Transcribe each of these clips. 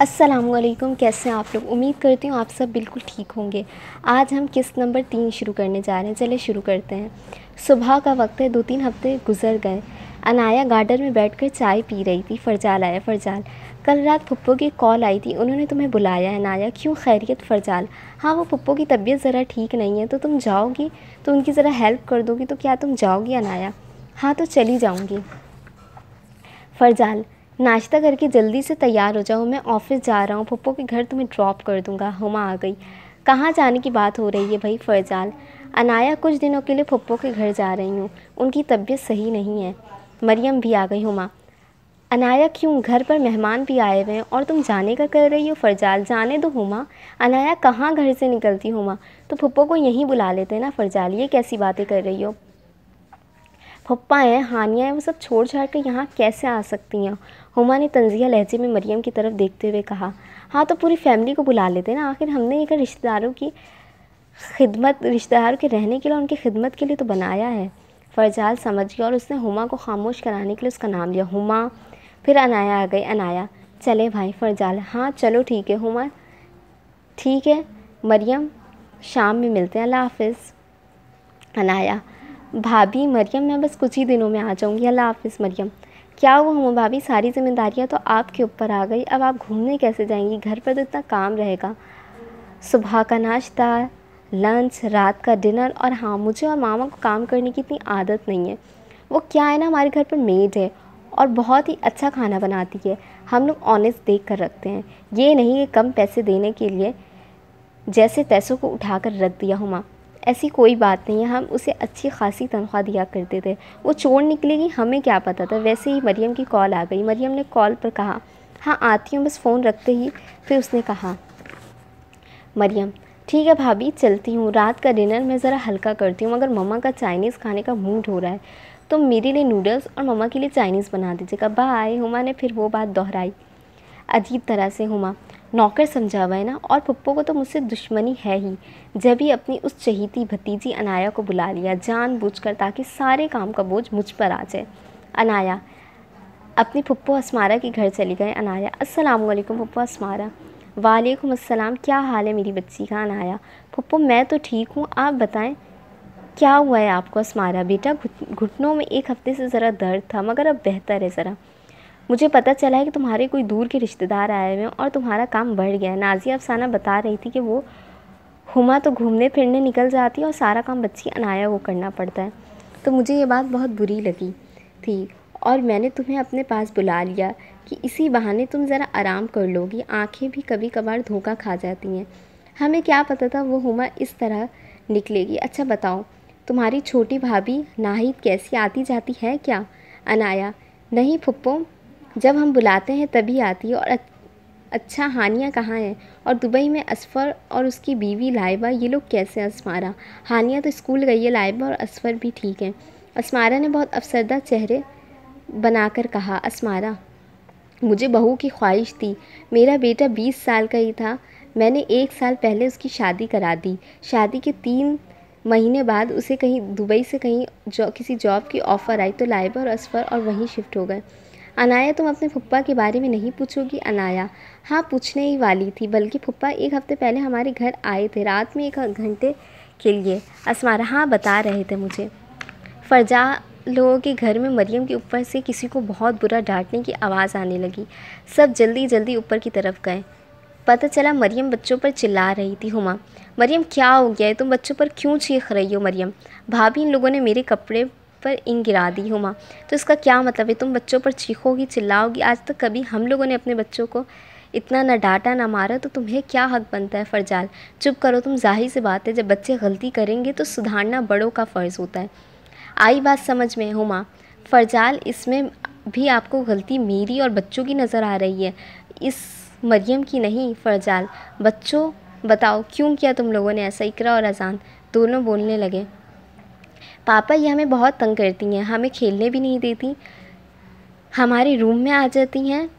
अस्सलामुअलैकुम, कैसे हैं आप लोग। उम्मीद करती हूँ आप सब बिल्कुल ठीक होंगे। आज हम किस्त नंबर 3 शुरू करने जा रहे हैं। चलिए शुरू करते हैं। सुबह का वक्त है। 2-3 हफ्ते गुजर गए। अनाया गार्डन में बैठकर चाय पी रही थी। फ़रजाल आया। फ़रजाल, कल रात फुप्पो की कॉल आई थी, उन्होंने तुम्हें बुलाया है। अनाया, क्यों, खैरियत। फ़रजाल, हाँ वो फुप्पो की तबीयत ज़रा ठीक नहीं है, तो तुम जाओगी तो उनकी ज़रा हेल्प कर दोगी, तो क्या तुम जाओगी। अनाया, हाँ तो चली जाऊँगी। फ़रजाल, नाश्ता करके जल्दी से तैयार हो जाओ, मैं ऑफ़िस जा रहा हूँ, फुप्पो के घर तुम्हें ड्रॉप कर दूँगा। हुमा आ गई। कहाँ जाने की बात हो रही है भाई। फ़रजाल, अनाया, कुछ दिनों के लिए फुप्पो के घर जा रही हूँ, उनकी तबीयत सही नहीं है। मरियम भी आ गई। हुमा, अनाया, क्यों, घर पर मेहमान भी आए हुए हैं और तुम जाने का कर रही हो। फ़रजाल, जाने दो हुमा। अनाया, कहाँ घर से निकलती। हुमा, तो फुप्पो को यहीं बुला लेते हैं ना। फ़रजाल, ये कैसी बातें कर रही हो। फप्पा हैं, हानिया हैं, वो सब छोड़ छाड़ कर यहाँ कैसे आ सकती हैं। हुमा ने तंज़िया लहजे में मरियम की तरफ देखते हुए कहा, हाँ तो पूरी फैमिली को बुला लेते ना, आखिर हमने एक रिश्तेदारों के रहने के लिए, उनकी खिदमत के लिए तो बनाया है। फ़रजाल समझ गया और उसने हुमा को खामोश कराने के लिए उसका नाम लिया, हुमा। फिर अनाया आ गई। अनाया, चले भाई। फ़रजाल, हाँ चलो ठीक है। हुमा, ठीक है। मरियम, शाम में मिलते हैं, अल्लाह हाफ़िज़। अनाया, भाभी, मरियम, मैं बस कुछ ही दिनों में आ जाऊँगी, अल्लाह हाफ़िज़। मरियम, क्या हुआ हुमा भाभी, सारी ज़िम्मेदारियाँ तो आपके ऊपर आ गई, अब आप घूमने कैसे जाएंगी, घर पर तो इतना काम रहेगा। सुबह का नाश्ता, लंच, रात का डिनर, और हाँ, मुझे और मामा को काम करने की इतनी आदत नहीं है। वो क्या है ना, हमारे घर पर मेड है और बहुत ही अच्छा खाना बनाती है। हम लोग ऑनेस्ट देख कर रखते हैं, ये नहीं कि कम पैसे देने के लिए जैसे पैसों को उठाकर रख दिया। हुमा, ऐसी कोई बात नहीं है, हम उसे अच्छी खासी तनख्वाह दिया करते थे, वो चोर निकलेगी हमें क्या पता था। वैसे ही मरियम की कॉल आ गई। मरियम ने कॉल पर कहा, हाँ आती हूँ, बस फ़ोन रखते ही फिर उसने कहा, मरियम, ठीक है भाभी, चलती हूँ, रात का डिनर मैं ज़रा हल्का करती हूँ, मगर मम्मा का चाइनीज़ खाने का मूड हो रहा है, तो मेरे लिए नूडल्स और मम्मा के लिए चाइनीज़ बना दीजिएगा, बाय। हुमा ने फिर वो बात दोहराई अजीब तरह से। हुमा, नौकर समझा हुआ है ना, और पप्पो को तो मुझसे दुश्मनी है ही, जब ही अपनी उस चहीती भतीजी अनाया को बुला लिया जानबूझकर, ताकि सारे काम का बोझ मुझ पर आ जाए। अनाया अपनी फुप्पो अस्मारा के घर चली गए। अनाया, अस्सलाम वालेकुम फुप्पो अस्मारा। वालेकुम अस्सलाम, क्या हाल है मेरी बच्ची का। अनाया, फुप्पो मैं तो ठीक हूँ, आप बताएं क्या हुआ है आपको। अस्मारा, बेटा घुटनों में एक हफ्ते से ज़रा दर्द था, मगर अब बेहतर है ज़रा। मुझे पता चला है कि तुम्हारे कोई दूर के रिश्तेदार आए हुए हैं और तुम्हारा काम बढ़ गया है। नाज़िया अफसाना बता रही थी कि वो हुमा तो घूमने फिरने निकल जाती है और सारा काम बच्ची अनाया को करना पड़ता है, तो मुझे ये बात बहुत बुरी लगी थी और मैंने तुम्हें अपने पास बुला लिया कि इसी बहाने तुम ज़रा आराम कर लोगी, आंखें भी कभी कभार धोखा खा जाती हैं। हमें क्या पता था वो हुमा इस तरह निकलेगी। अच्छा बताओ, तुम्हारी छोटी भाभी नाहिद कैसी, आती जाती है क्या। अनाया, नहीं फुप्पो, जब हम बुलाते हैं तभी आती है। और अच्छा, हानिया कहाँ है, और दुबई में असफ़र और उसकी बीवी लाइबा, ये लोग कैसे हैं। अस्मारा, हानिया तो स्कूल गई है, लाइबा और असफ़र भी ठीक हैं। अस्मारा ने बहुत अफसरदा चेहरे बनाकर कहा। अस्मारा, मुझे बहू की ख्वाहिश थी, मेरा बेटा 20 साल का ही था, मैंने 1 साल पहले उसकी शादी करा दी। शादी के 3 महीने बाद उसे कहीं दुबई से कहीं किसी जॉब की ऑफ़र आई, तो लाइबा और असफ़र और वहीं शिफ्ट हो गए। अनाया, तुम अपने फुप्पा के बारे में नहीं पूछोगी। अनाया, हाँ पूछने ही वाली थी, बल्कि फुप्पा 1 हफ्ते पहले हमारे घर आए थे, रात में 1 घंटे के लिए। अस्मारा, हाँ बता रहे थे मुझे। फ़रजा लोगों के घर में मरियम के ऊपर से किसी को बहुत बुरा डांटने की आवाज़ आने लगी। सब जल्दी जल्दी ऊपर की तरफ गए। पता चला मरियम बच्चों पर चिल्ला रही थी। हुमा, मरियम क्या हो गया है, तुम बच्चों पर क्यों चीख रही हो। मरियम, भाभी इन लोगों ने मेरे कपड़े पर इंक गिरा दी। हुमा, तो इसका क्या मतलब है, तुम बच्चों पर चीखोगी चिल्लाओगी, आज तक कभी हम लोगों ने अपने बच्चों को इतना न डांटा न मारा, तो तुम्हें क्या हक बनता है। फ़रजाल, चुप करो तुम, जाहिर सी बात है जब बच्चे गलती करेंगे तो सुधारना बड़ों का फ़र्ज़ होता है। आई बात समझ में। हुमा, फ़रजाल, इसमें भी आपको गलती मेरी और बच्चों की नज़र आ रही है, इस मरियम की नहीं। फ़रजाल, बच्चों बताओ क्यों किया तुम लोगों ने ऐसा। इकरा और अजान दोनों बोलने लगे। पापा, ये हमें बहुत तंग करती हैं, हमें खेलने भी नहीं देती, हमारे रूम में आ जाती हैं,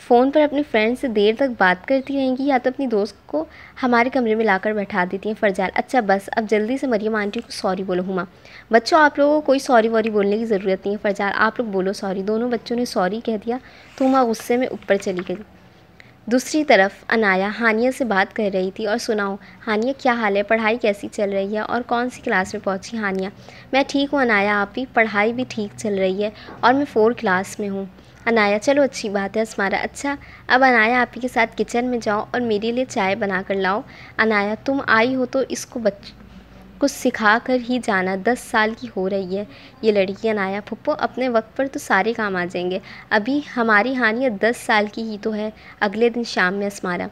फ़ोन पर अपनी फ्रेंड से देर तक बात करती रहेंगी, या तो अपनी दोस्त को हमारे कमरे में लाकर बैठा देती हैं। फ़रजाल, अच्छा बस अब जल्दी से मरियम आंटी को सॉरी बोलो। हुमा, बच्चों आप लोगों को कोई सॉरी वॉरी बोलने की ज़रूरत नहीं है। फ़रजाल, आप लोग बोलो सॉरी। दोनों बच्चों ने सॉरी कह दिया तो हुमा गुस्से में ऊपर चली गई। दूसरी तरफ अनाया हानिया से बात कर रही थी। और सुनाओ हानिया, क्या हाल है, पढ़ाई कैसी चल रही है और कौन सी क्लास में पहुंची? हानिया, मैं ठीक हूँ अनाया, आप भी? पढ़ाई भी ठीक चल रही है और मैं 4th क्लास में हूँ। अनाया, चलो अच्छी बात है। अस्मारा, अच्छा अब अनाया आप ही के साथ किचन में जाओ और मेरे लिए चाय बना कर लाओ। अनाया, तुम आई हो तो इसको कुछ सिखा कर ही जाना, 10 साल की हो रही है ये लड़की। अनाया, फुप्पो अपने वक्त पर तो सारे काम आ जाएंगे, अभी हमारी हानिया 10 साल की ही तो है। अगले दिन शाम में अस्मारा,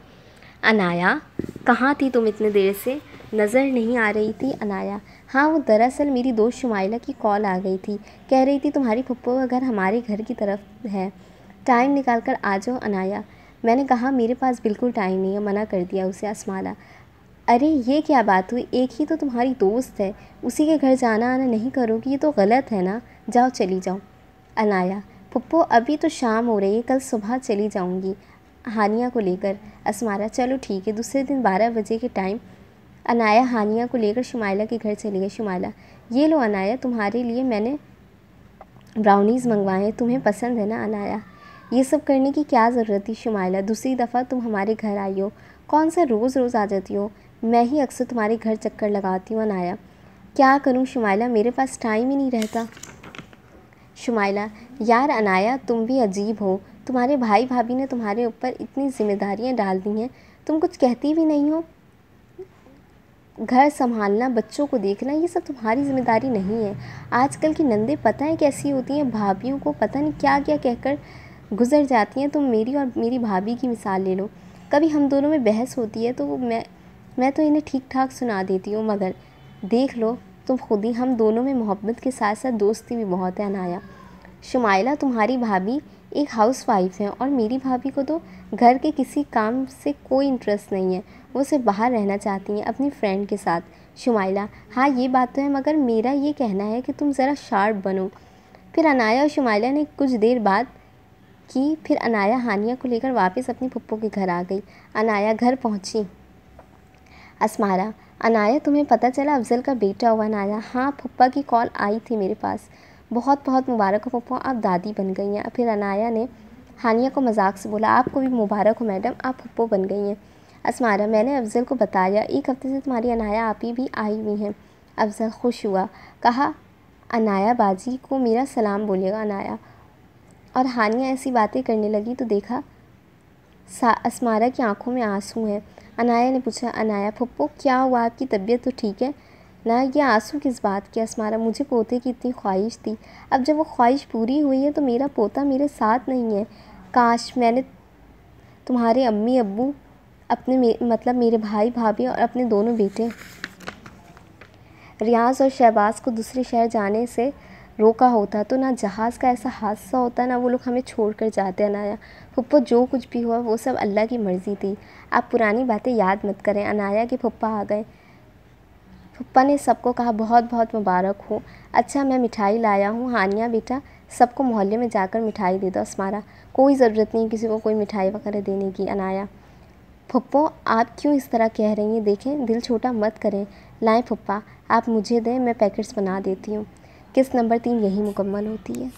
अनाया कहाँ थी तुम इतने देर से, नज़र नहीं आ रही थी? अनाया, हाँ वो दरअसल मेरी दोस्त शुमाइला की कॉल आ गई थी, कह रही थी तुम्हारी फुप्पो का घर हमारे घर की तरफ है, टाइम निकाल कर आ जाओ। अनाया, मैंने कहा मेरे पास बिल्कुल टाइम नहीं है, मना कर दिया उसे। अस्मारा, अरे ये क्या बात हुई, एक ही तो तुम्हारी दोस्त है, उसी के घर जाना आना नहीं करोगी, ये तो गलत है ना, जाओ चली जाओ। अनाया, पुप्पो अभी तो शाम हो रही है, कल सुबह चली जाऊंगी हानिया को लेकर। अस्मारा, चलो ठीक है। दूसरे दिन 12 बजे के टाइम अनाया हानिया को लेकर शुमाइला के घर चली गई। शुमाइला, ये लो अनाया, तुम्हारे लिए मैंने ब्राउनीज़ मंगवाए हैं, तुम्हें पसंद है ना? अनाया, ये सब करने की क्या ज़रूरत थी शुमाइला, दूसरी दफ़ा तुम हमारे घर आई हो, कौन सा रोज़ रोज़ आ जाती हो, मैं ही अक्सर तुम्हारे घर चक्कर लगाती हूँ। अनाया, क्या करूँ शुमाइला, मेरे पास टाइम ही नहीं रहता। शुमाइला, यार अनाया तुम भी अजीब हो, तुम्हारे भाई भाभी ने तुम्हारे ऊपर इतनी जिम्मेदारियाँ डाल दी हैं, तुम कुछ कहती भी नहीं हो। घर संभालना, बच्चों को देखना, ये सब तुम्हारी जिम्मेदारी नहीं है। आजकल की नंदे पता है कैसी होती हैं, भाभियों को पता नहीं क्या क्या कहकर गुजर जाती हैं। तुम मेरी और मेरी भाभी की मिसाल ले लो, कभी हम दोनों में बहस होती है तो मैं तो इन्हें ठीक ठाक सुना देती हूँ, मगर देख लो तुम खुद ही, हम दोनों में मोहब्बत के साथ साथ दोस्ती भी बहुत है। अनाया, शुमाइला तुम्हारी भाभी एक हाउसवाइफ है और मेरी भाभी को तो घर के किसी काम से कोई इंटरेस्ट नहीं है, वो सिर्फ बाहर रहना चाहती हैं अपनी फ्रेंड के साथ। शुमाइला, हाँ ये बात तो है, मगर मेरा ये कहना है कि तुम ज़रा शार्प बनो। फिर अनाया और शुमाइला ने कुछ देर बाद की, फिर अनाया हानिया को लेकर वापस अपनी फुप्पो के घर आ गई। अनाया घर पहुंची। अस्मारा, अनाया तुम्हें पता चला अफजल का बेटा हुआ? अनाया, हाँ फुप्पा की कॉल आई थी मेरे पास, बहुत बहुत मुबारक हो फुप्पो, आप दादी बन गई हैं। फिर अनाया ने हानिया को मजाक से बोला, आपको भी मुबारक हो मैडम, आप फुप्पो बन गई हैं। अस्मारा, मैंने अफजल को बताया, एक हफ्ते से तुम्हारी अनाया आप ही भी आई हुई हैं। अफजल खुश हुआ, कहा अनाया बाजी को मेरा सलाम बोलिएगा। अनाया और हानिया ऐसी बातें करने लगी तो देखा अस्मारा की आंखों में आंसू हैं। अनाया ने पूछा, अनाया फुप्पो क्या हुआ, आपकी तबीयत तो ठीक है ना, ये आंसू किस बात की? अस्मारा, मुझे पोते की इतनी ख्वाहिश थी, अब जब वो ख्वाहिश पूरी हुई है तो मेरा पोता मेरे साथ नहीं है। काश मैंने तुम्हारे अम्मी अब्बू, अपने मतलब मेरे भाई भाभी और अपने दोनों बेटे रियाज और शहबाज को दूसरे शहर जाने से रोका होता तो ना जहाज़ का ऐसा हादसा होता, ना वो लोग हमें छोड़ कर जाते। अनाया, फुप्पो जो कुछ भी हुआ वो सब अल्लाह की मर्ज़ी थी, आप पुरानी बातें याद मत करें। अनाया के फुप्पा आ गए। फुप्पा ने सबको कहा, बहुत बहुत मुबारक हो, अच्छा मैं मिठाई लाया हूँ, हानिया बेटा सबको मोहल्ले में जाकर मिठाई दे दो। अस्मारा, कोई ज़रूरत नहीं किसी को कोई मिठाई वगैरह देने की। अनाया, फुप्पो आप क्यों इस तरह कह रही हैं, देखें दिल छोटा मत करें, लाएं फुप्पा आप मुझे दें, मैं पैकेट्स बना देती हूँ। किस नंबर 3 यही मुकम्मल होती है।